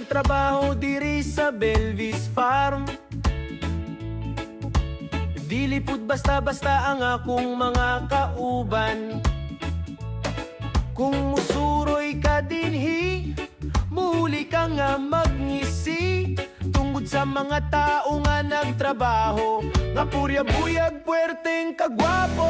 nagtrabaho diri sa Belvis Farm. Dilipod basta-basta ang akong mga kauban. Kung musuroy ka dinhi, muli ka nga magngisi. Tungod sa mga tao nga nagtrabaho, nga purya-buyag, puwerteng kagwapo.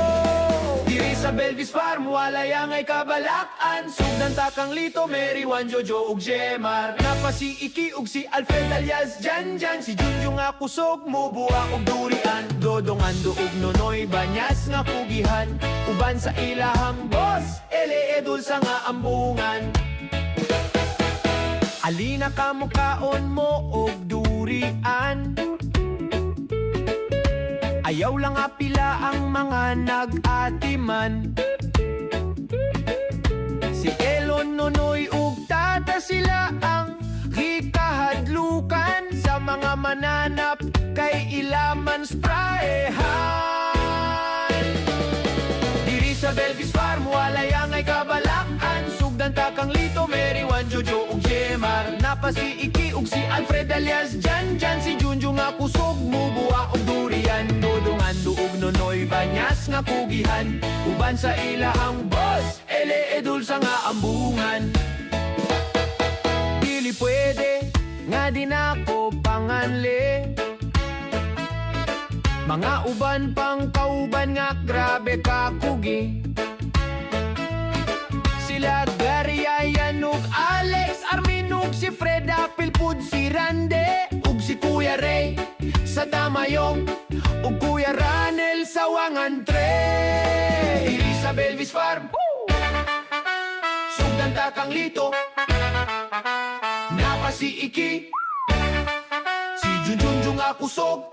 Diri sa Belvis Farm, walay angay kabalakan. Sugdan takang Lito, Mary, Juan, Jojo, ug Jemar. Napa si Iki ug si Alfred alias Janjan. Si Junjun nga kusog, mubuha ug durian. Dodong Ando ug Nonoy, banyas nga kugihan. Uban sa ilahang boss, ele edulsa nga ambungan. Alina ka mukaon mo og durian. Ayaw lang apila ang mga nag-atiman. Si Elon, Nonoy ug Tata, sila ang gikahadlukan. Sa mga mananap kay ilaman sprayehan. Diri sa Belvis Farm, walay angay kabalakan. Sugdan takang Lito, Mary, Juan, Jojo ug Jemar. Napa si Iki ug si Alfred alias Janjan. Si Junjun nga kusog, mubuha og durian. Dodong Ando ug Nonoy, banyas nga kugihan. Uban sa ilahang boss, ele edulsa nga ambungan. Dili pwede nga di nako panganli. Mga uban pang kauban nga grabe ka kugi. Sila Gariayan ug Alex, Armin ug si Fred Apilpud, si Rande ug si Kuya Ray sa Tamayong, ug Kuya Ranel sa Wangan 3. Diri sa Belvis Farm, sugdan takang Lito, napa si Iki, si Junjun nga kusog.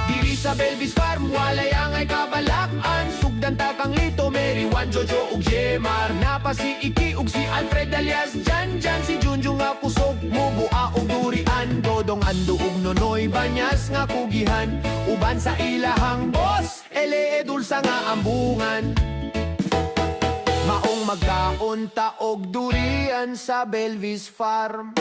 Diri sa Belvis Farm, walay angay kabalakan. Sugdan takang Lito, Mary, Juan, Jojo ug Jemar. Napa si Iki ug si Alfred alias Janjan. Si Junjun nga kusog, mubuha og durian. Dodong Ando ug Nonoy, banyas nga kugihan. Uban sa ilahang boss, ele edulsa nga ambungan. Maong magkaunta og durian sa Belvis Farm.